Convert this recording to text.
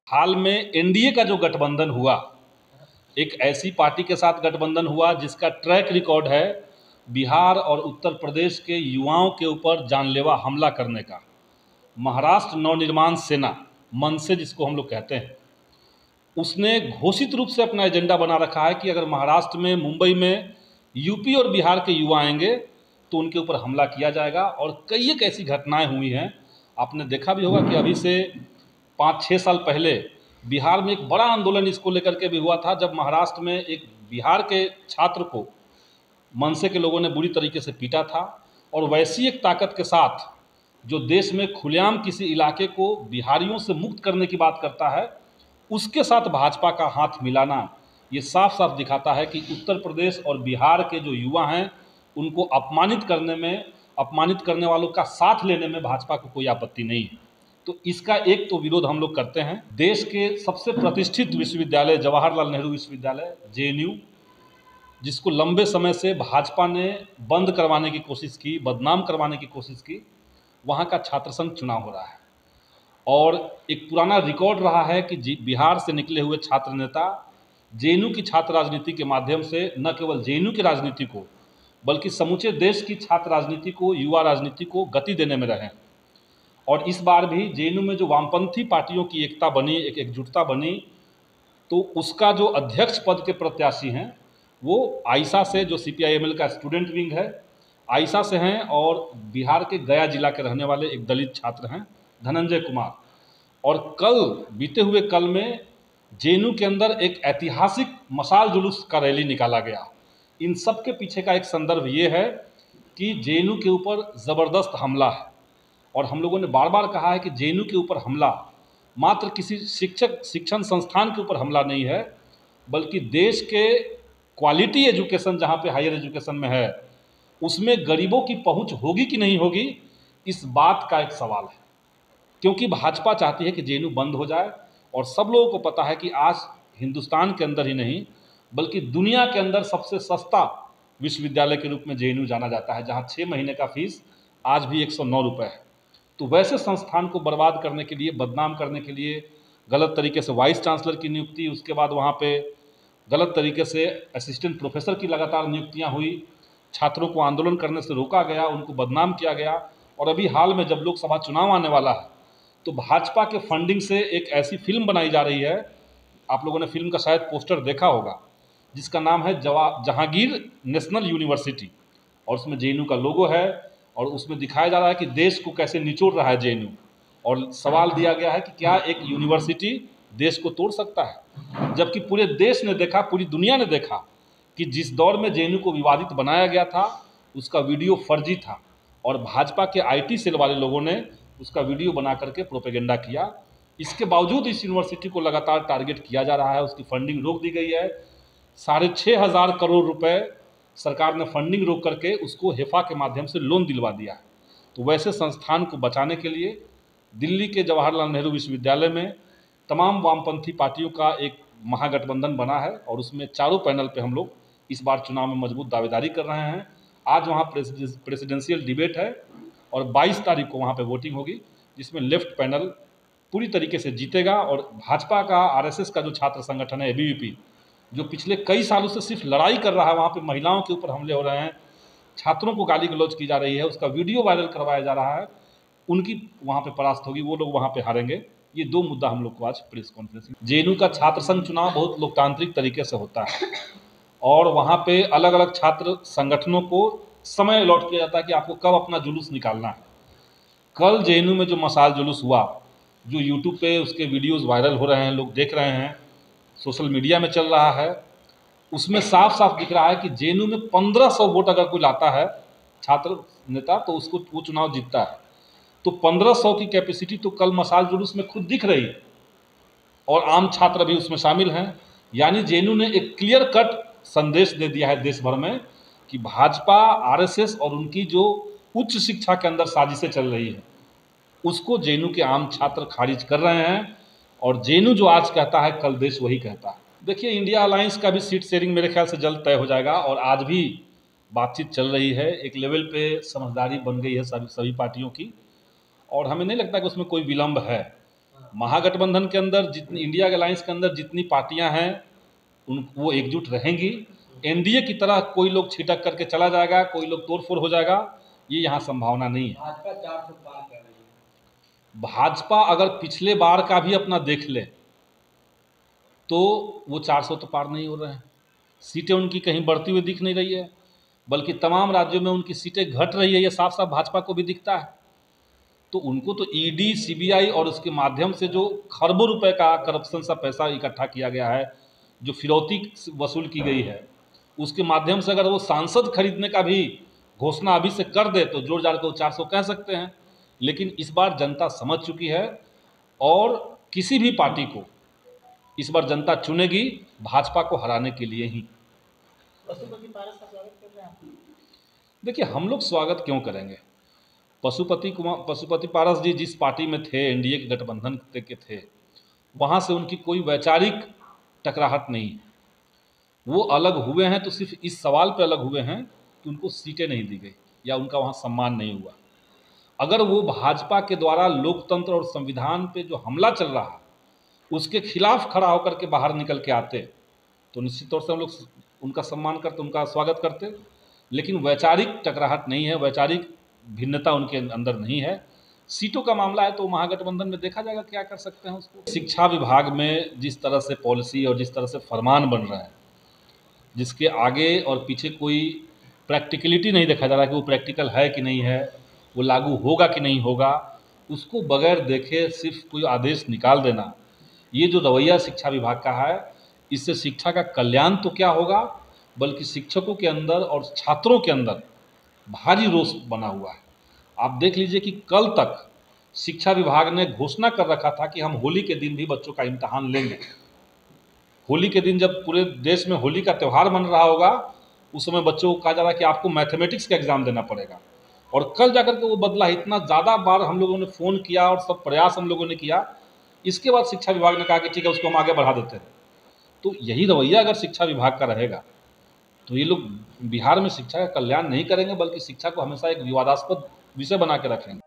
हाल में एनडीए का जो गठबंधन हुआ, एक ऐसी पार्टी के साथ गठबंधन हुआ जिसका ट्रैक रिकॉर्ड है बिहार और उत्तर प्रदेश के युवाओं के ऊपर जानलेवा हमला करने का। महाराष्ट्र नवनिर्माण सेना, मनसे जिसको हम लोग कहते हैं, उसने घोषित रूप से अपना एजेंडा बना रखा है कि अगर महाराष्ट्र में, मुंबई में, यूपी और बिहार के युवा आएंगे तो उनके ऊपर हमला किया जाएगा। और कई एक ऐसी घटनाएं हुई हैं, आपने देखा भी होगा कि अभी से 5-6 साल पहले बिहार में एक बड़ा आंदोलन इसको लेकर के भी हुआ था, जब महाराष्ट्र में एक बिहार के छात्र को मनसे के लोगों ने बुरी तरीके से पीटा था। और वैसी एक ताकत के साथ जो देश में खुलेआम किसी इलाके को बिहारियों से मुक्त करने की बात करता है, उसके साथ भाजपा का हाथ मिलाना ये साफ साफ दिखाता है कि उत्तर प्रदेश और बिहार के जो युवा हैं उनको अपमानित करने में, अपमानित करने वालों का साथ लेने में भाजपा को कोई आपत्ति नहीं है। तो इसका एक तो विरोध हम लोग करते हैं। देश के सबसे प्रतिष्ठित विश्वविद्यालय जवाहरलाल नेहरू विश्वविद्यालय जेएनयू, जिसको लंबे समय से भाजपा ने बंद करवाने की कोशिश की, बदनाम करवाने की कोशिश की, वहाँ का छात्र संघ चुनाव हो रहा है। और एक पुराना रिकॉर्ड रहा है कि बिहार से निकले हुए छात्र नेता जेएनयू की छात्र राजनीति के माध्यम से न केवल जेएनयू की राजनीति को बल्कि समूचे देश की छात्र राजनीति को, युवा राजनीति को गति देने में रहे। और इस बार भी जेएनयू में जो वामपंथी पार्टियों की एकता बनी, एक एकजुटता बनी, तो उसका जो अध्यक्ष पद के प्रत्याशी हैं वो आइसा से, जो सीपीआईएमएल का स्टूडेंट विंग है, आइसा से हैं, और बिहार के गया जिला के रहने वाले एक दलित छात्र हैं धनंजय कुमार। और कल, बीते हुए कल में जेएनयू के अंदर एक ऐतिहासिक मशाल जुलूस का रैली निकाला गया। इन सब के पीछे का एक संदर्भ ये है कि जेएनयू के ऊपर ज़बरदस्त हमला है। और हम लोगों ने बार बार कहा है कि जेएनयू के ऊपर हमला मात्र किसी शिक्षण संस्थान के ऊपर हमला नहीं है, बल्कि देश के क्वालिटी एजुकेशन जहाँ पे हायर एजुकेशन में है, उसमें गरीबों की पहुँच होगी कि नहीं होगी, इस बात का एक सवाल है। क्योंकि भाजपा चाहती है कि जेएनयू बंद हो जाए, और सब लोगों को पता है कि आज हिंदुस्तान के अंदर ही नहीं बल्कि दुनिया के अंदर सबसे सस्ता विश्वविद्यालय के रूप में जेएनयू जाना जाता है, जहां 6 महीने का फीस आज भी 109 रुपये है। तो वैसे संस्थान को बर्बाद करने के लिए, बदनाम करने के लिए, गलत तरीके से वाइस चांसलर की नियुक्ति, उसके बाद वहाँ पे गलत तरीके से असिस्टेंट प्रोफेसर की लगातार नियुक्तियाँ हुई, छात्रों को आंदोलन करने से रोका गया, उनको बदनाम किया गया। और अभी हाल में जब लोकसभा चुनाव आने वाला है तो भाजपा के फंडिंग से एक ऐसी फिल्म बनाई जा रही है, आप लोगों ने फिल्म का शायद पोस्टर देखा होगा, जिसका नाम है जहांगीर नेशनल यूनिवर्सिटी, और उसमें जेएनयू का लोगो है, और उसमें दिखाया जा रहा है कि देश को कैसे निचोड़ रहा है जेएनयू। और सवाल दिया गया है कि क्या एक यूनिवर्सिटी देश को तोड़ सकता है, जबकि पूरे देश ने देखा, पूरी दुनिया ने देखा कि जिस दौर में जेएनयू को विवादित बनाया गया था उसका वीडियो फर्जी था, और भाजपा के आईटी सेल वाले लोगों ने उसका वीडियो बना करके प्रोपेगेंडा किया। इसके बावजूद इस यूनिवर्सिटी को लगातार टारगेट किया जा रहा है, उसकी फंडिंग रोक दी गई है। 6,500 करोड़ रुपए सरकार ने फंडिंग रोक करके उसको हेफा के माध्यम से लोन दिलवा दिया है। तो वैसे संस्थान को बचाने के लिए दिल्ली के जवाहरलाल नेहरू विश्वविद्यालय में तमाम वामपंथी पार्टियों का एक महागठबंधन बना है, और उसमें चारों पैनल पे हम लोग इस बार चुनाव में मजबूत दावेदारी कर रहे हैं। आज वहाँ प्रेसिडेंशियल डिबेट है, और 22 तारीख को वहाँ पे वोटिंग होगी, जिसमें लेफ्ट पैनल पूरी तरीके से जीतेगा। और भाजपा का, आरएसएस का जो छात्र संगठन है एबीवीपी, जो पिछले कई सालों से सिर्फ लड़ाई कर रहा है, वहाँ पे महिलाओं के ऊपर हमले हो रहे हैं, छात्रों को गाली गलौज की जा रही है, उसका वीडियो वायरल करवाया जा रहा है, उनकी वहाँ पे परास्त होगी, वो लोग वहाँ पे हारेंगे। ये दो मुद्दा हम लोग को आज प्रेस कॉन्फ्रेंस में। जेएनयू का छात्र संघ चुनाव बहुत लोकतांत्रिक तरीके से होता है, और वहाँ पे अलग अलग छात्र संगठनों को समय अलॉट किया जाता है कि आपको कब अपना जुलूस निकालना है। कल जेएनयू में जो मशाल जुलूस हुआ, जो यूट्यूब पे उसके वीडियोस वायरल हो रहे हैं, लोग देख रहे हैं, सोशल मीडिया में चल रहा है, उसमें साफ साफ दिख रहा है कि जेएनयू में 1500 वोट अगर कोई लाता है छात्र नेता, तो उसको वो चुनाव जीतता है। तो 1500 की कैपेसिटी तो कल मशाल जुलूस में खुद दिख रही है, और आम छात्र भी उसमें शामिल हैं। यानी जेएनयू ने एक क्लियर कट संदेश दे दिया है देश भर में कि भाजपा, आरएसएस और उनकी जो उच्च शिक्षा के अंदर साजिशें चल रही है, उसको जेएनयू के आम छात्र खारिज कर रहे हैं। और जेएनयू जो आज कहता है, कल देश वही कहता है। देखिए, इंडिया अलायंस का भी सीट शेयरिंग मेरे ख्याल से जल्द तय हो जाएगा, और आज भी बातचीत चल रही है। एक लेवल पे समझदारी बन गई है सभी पार्टियों की, और हमें नहीं लगता कि उसमें कोई विलंब है। महागठबंधन के अंदर जितनी, इंडिया अलायंस के अंदर जितनी पार्टियां हैं वो एकजुट रहेंगी। एनडीए की तरह कोई लोग छिटक करके चला जाएगा, कोई लोग तोड़फोड़ हो जाएगा, ये यहाँ संभावना नहीं है। भाजपा 400 पार कर रही है। भाजपा अगर पिछले बार का भी अपना देख ले तो वो 400 तो पार नहीं हो रहे हैं। सीटें उनकी कहीं बढ़ती हुई दिख नहीं रही है, बल्कि तमाम राज्यों में उनकी सीटें घट रही है, ये साफ साफ भाजपा को भी दिखता है। तो उनको तो ईडी, सीबीआई और उसके माध्यम से जो खरबों रुपए का करप्शन सा पैसा इकट्ठा किया गया है, जो फिरौती वसूल की गई है, उसके माध्यम से अगर वो सांसद खरीदने का भी घोषणा अभी से कर दे तो जोर जार के 400 कह सकते हैं। लेकिन इस बार जनता समझ चुकी है और किसी भी पार्टी को इस बार जनता चुनेगी भाजपा को हराने के लिए ही। पशुपति पारस का स्वागत कर रहे हैं आप? देखिए, हम लोग स्वागत क्यों करेंगे? पशुपति पारस जी जिस पार्टी में थे, एनडीए के गठबंधन के थे, वहाँ से उनकी कोई वैचारिक टकराहट नहीं। वो अलग हुए हैं तो सिर्फ इस सवाल पे अलग हुए हैं कि उनको सीटें नहीं दी गई या उनका वहाँ सम्मान नहीं हुआ। अगर वो भाजपा के द्वारा लोकतंत्र और संविधान पे जो हमला चल रहा है उसके खिलाफ खड़ा होकर के बाहर निकल के आते तो निश्चित तौर से हम लोग उनका सम्मान करते, उनका स्वागत करते। लेकिन वैचारिक टकराहट नहीं है, वैचारिक भिन्नता उनके अंदर नहीं है। सीटों का मामला है तो महागठबंधन में देखा जाएगा क्या कर सकते हैं उसको। शिक्षा विभाग में जिस तरह से पॉलिसी और जिस तरह से फरमान बन रहा है, जिसके आगे और पीछे कोई प्रैक्टिकलिटी नहीं देखा जा रहा कि वो प्रैक्टिकल है कि नहीं है, वो लागू होगा कि नहीं होगा, उसको बगैर देखे सिर्फ कोई आदेश निकाल देना, ये जो रवैया शिक्षा विभाग का है, इससे शिक्षा का कल्याण तो क्या होगा बल्कि शिक्षकों के अंदर और छात्रों के अंदर भारी रोष बना हुआ है। आप देख लीजिए कि कल तक शिक्षा विभाग ने घोषणा कर रखा था कि हम होली के दिन भी बच्चों का इम्तहान लेंगे। होली के दिन जब पूरे देश में होली का त्यौहार मन रहा होगा, उस समय बच्चों को कहा जा रहा है कि आपको मैथमेटिक्स का एग्ज़ाम देना पड़ेगा। और कल जाकर के वो बदला। इतना ज़्यादा बार हम लोगों ने फ़ोन किया और सब प्रयास हम लोगों ने किया, इसके बाद शिक्षा विभाग ने कहा कि ठीक है, उसको हम आगे बढ़ा देते हैं। तो यही रवैया अगर शिक्षा विभाग का रहेगा तो ये लोग बिहार में शिक्षा का कल्याण नहीं करेंगे बल्कि शिक्षा को हमेशा एक विवादास्पद विषय बना के रखेंगे।